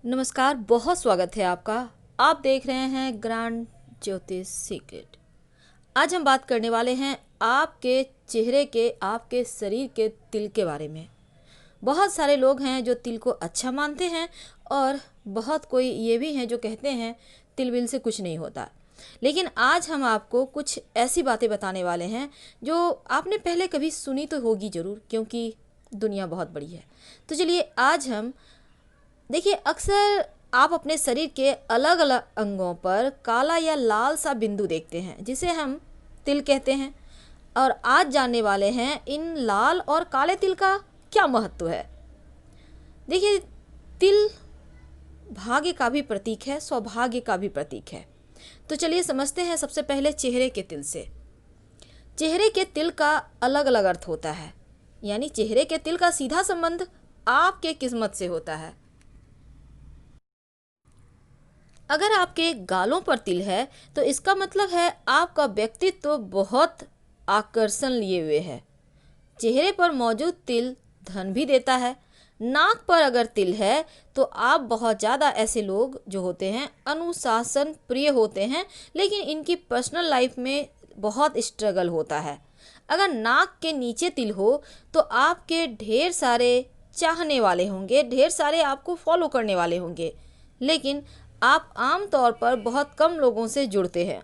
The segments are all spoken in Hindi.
नमस्कार, बहुत स्वागत है आपका। आप देख रहे हैं ग्रांड ज्योतिष सीक्रेट। आज हम बात करने वाले हैं आपके चेहरे के, आपके शरीर के तिल के बारे में। बहुत सारे लोग हैं जो तिल को अच्छा मानते हैं और बहुत कोई ये भी हैं जो कहते हैं तिल बिल से कुछ नहीं होता। लेकिन आज हम आपको कुछ ऐसी बातें बताने वाले हैं जो आपने पहले कभी सुनी तो होगी ज़रूर, क्योंकि दुनिया बहुत बड़ी है। तो चलिए आज हम देखिए, अक्सर आप अपने शरीर के अलग अलग अंगों पर काला या लाल सा बिंदु देखते हैं जिसे हम तिल कहते हैं। और आज जानने वाले हैं इन लाल और काले तिल का क्या महत्व है। देखिए, तिल भाग्य का भी प्रतीक है, सौभाग्य का भी प्रतीक है। तो चलिए समझते हैं सबसे पहले चेहरे के तिल से। चेहरे के तिल का अलग अलग अर्थ होता है, यानी चेहरे के तिल का सीधा संबंध आपके किस्मत से होता है। अगर आपके गालों पर तिल है तो इसका मतलब है आपका व्यक्तित्व तो बहुत आकर्षण लिए हुए है। चेहरे पर मौजूद तिल धन भी देता है। नाक पर अगर तिल है तो आप बहुत ज़्यादा ऐसे लोग जो होते हैं अनुशासन प्रिय होते हैं, लेकिन इनकी पर्सनल लाइफ में बहुत स्ट्रगल होता है। अगर नाक के नीचे तिल हो तो आपके ढेर सारे चाहने वाले होंगे, ढेर सारे आपको फॉलो करने वाले होंगे, लेकिन आप आम तौर पर बहुत कम लोगों से जुड़ते हैं।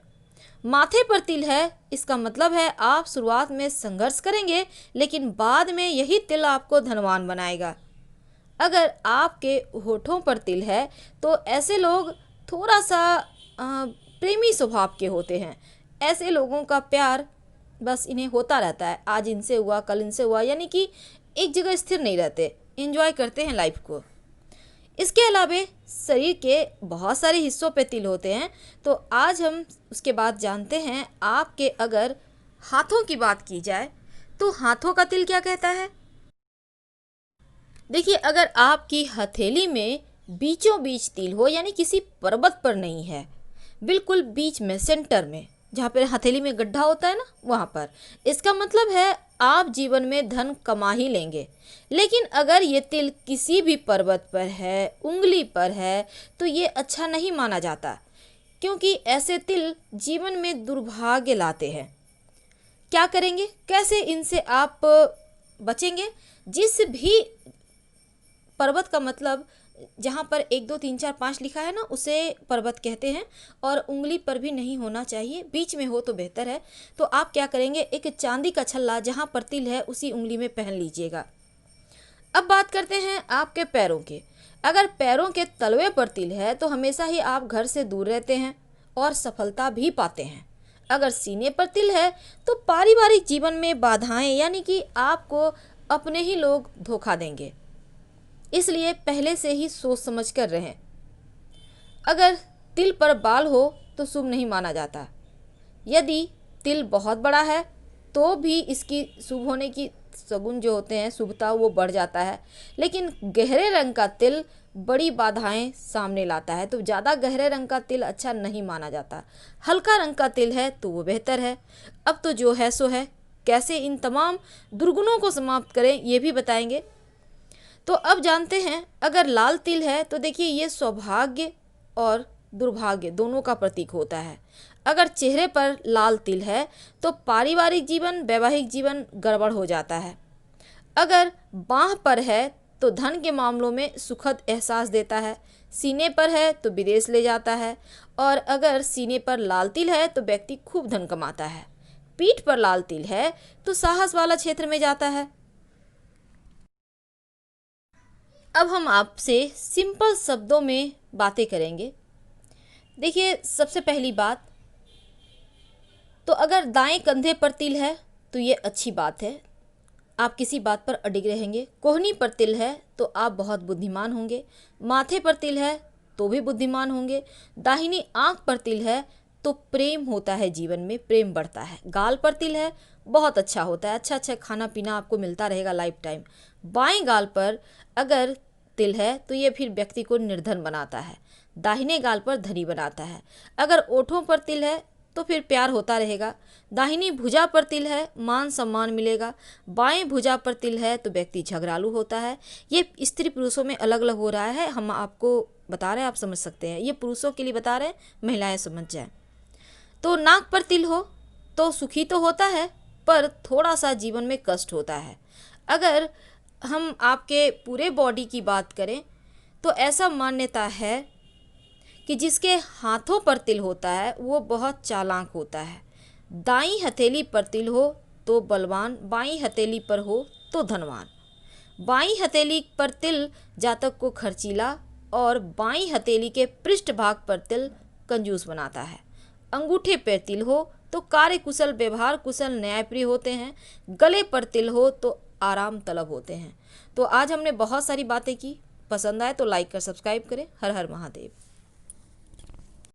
माथे पर तिल है, इसका मतलब है आप शुरुआत में संघर्ष करेंगे, लेकिन बाद में यही तिल आपको धनवान बनाएगा। अगर आपके होठों पर तिल है तो ऐसे लोग थोड़ा सा प्रेमी स्वभाव के होते हैं। ऐसे लोगों का प्यार बस इन्हें होता रहता है, आज इनसे हुआ कल इनसे हुआ, यानी कि एक जगह स्थिर नहीं रहते, एंजॉय करते हैं लाइफ को। इसके अलावा शरीर के बहुत सारे हिस्सों पे तिल होते हैं। तो आज हम उसके बाद जानते हैं आपके अगर हाथों की बात की जाए तो हाथों का तिल क्या कहता है। देखिए, अगर आपकी हथेली में बीचों बीच तिल हो, यानी किसी पर्वत पर नहीं है, बिल्कुल बीच में सेंटर में, जहाँ पर हथेली में गड्ढा होता है ना, वहाँ पर, इसका मतलब है आप जीवन में धन कमा ही लेंगे। लेकिन अगर ये तिल किसी भी पर्वत पर है, उंगली पर है, तो ये अच्छा नहीं माना जाता, क्योंकि ऐसे तिल जीवन में दुर्भाग्य लाते हैं। क्या करेंगे, कैसे इनसे आप बचेंगे। जिस भी पर्वत का मतलब जहाँ पर 1 2 3 4 5 लिखा है ना, उसे पर्वत कहते हैं। और उंगली पर भी नहीं होना चाहिए, बीच में हो तो बेहतर है। तो आप क्या करेंगे, एक चांदी का छल्ला जहाँ पर तिल है उसी उंगली में पहन लीजिएगा। अब बात करते हैं आपके पैरों के। अगर पैरों के तलवे पर तिल है तो हमेशा ही आप घर से दूर रहते हैं और सफलता भी पाते हैं। अगर सीने पर तिल है तो पारिवारिक जीवन में बाधाएं, यानी कि आपको अपने ही लोग धोखा देंगे, इसलिए पहले से ही सोच समझ कर रहें। अगर तिल पर बाल हो तो शुभ नहीं माना जाता। यदि तिल बहुत बड़ा है तो भी इसकी शुभ होने की सगुन जो होते हैं, शुभता, वो बढ़ जाता है। लेकिन गहरे रंग का तिल बड़ी बाधाएं सामने लाता है, तो ज़्यादा गहरे रंग का तिल अच्छा नहीं माना जाता। हल्का रंग का तिल है तो वो बेहतर है। अब तो जो है सो है, कैसे इन तमाम दुर्गुणों को समाप्त करें ये भी बताएंगे। तो अब जानते हैं, अगर लाल तिल है तो देखिए ये सौभाग्य और दुर्भाग्य दोनों का प्रतीक होता है। अगर चेहरे पर लाल तिल है तो पारिवारिक जीवन, वैवाहिक जीवन गड़बड़ हो जाता है। अगर बाह पर है तो धन के मामलों में सुखद एहसास देता है। सीने पर है तो विदेश ले जाता है। और अगर सीने पर लाल तिल है तो व्यक्ति खूब धन कमाता है। पीठ पर लाल तिल है तो साहस वाला क्षेत्र में जाता है। अब हम आपसे सिंपल शब्दों में बातें करेंगे। देखिए, सबसे पहली बात तो अगर दाएं कंधे पर तिल है तो ये अच्छी बात है, आप किसी बात पर अडिग रहेंगे। कोहनी पर तिल है तो आप बहुत बुद्धिमान होंगे। माथे पर तिल है तो भी बुद्धिमान होंगे। दाहिनी आंख पर तिल है तो प्रेम होता है, जीवन में प्रेम बढ़ता है। गाल पर तिल है बहुत अच्छा होता है, अच्छा अच्छा खाना पीना आपको मिलता रहेगा लाइफ टाइम। बाएं गाल पर अगर तिल है तो ये फिर व्यक्ति को निर्धन बनाता है। दाहिने गाल पर धनी बनाता है। अगर ओठों पर तिल है तो फिर प्यार होता रहेगा। दाहिनी भुजा पर तिल है, मान सम्मान मिलेगा। बाएं भुजा पर तिल है तो व्यक्ति झगड़ालू होता है। ये स्त्री पुरुषों में अलग अलग हो रहा है, हम आपको बता रहे हैं, आप समझ सकते हैं, ये पुरुषों के लिए बता रहे हैं, महिलाएं समझ जाएं। तो नाक पर तिल हो तो सुखी तो होता है, पर थोड़ा सा जीवन में कष्ट होता है। अगर हम आपके पूरे बॉडी की बात करें तो ऐसा मान्यता है कि जिसके हाथों पर तिल होता है वो बहुत चालाक होता है। दाईं हथेली पर तिल हो तो बलवान, बाईं हथेली पर हो तो धनवान। बाईं हथेली पर तिल जातक को खर्चीला और बाईं हथेली के पृष्ठ भाग पर तिल कंजूस बनाता है। अंगूठे पर तिल हो तो कार्य कुशल, व्यवहार कुशल, न्यायप्रिय होते हैं। गले पर तिल हो तो आराम तलब होते हैं। तो आज हमने बहुत सारी बातें की। पसंद आए तो लाइक कर सब्सक्राइब करें। हर हर महादेव।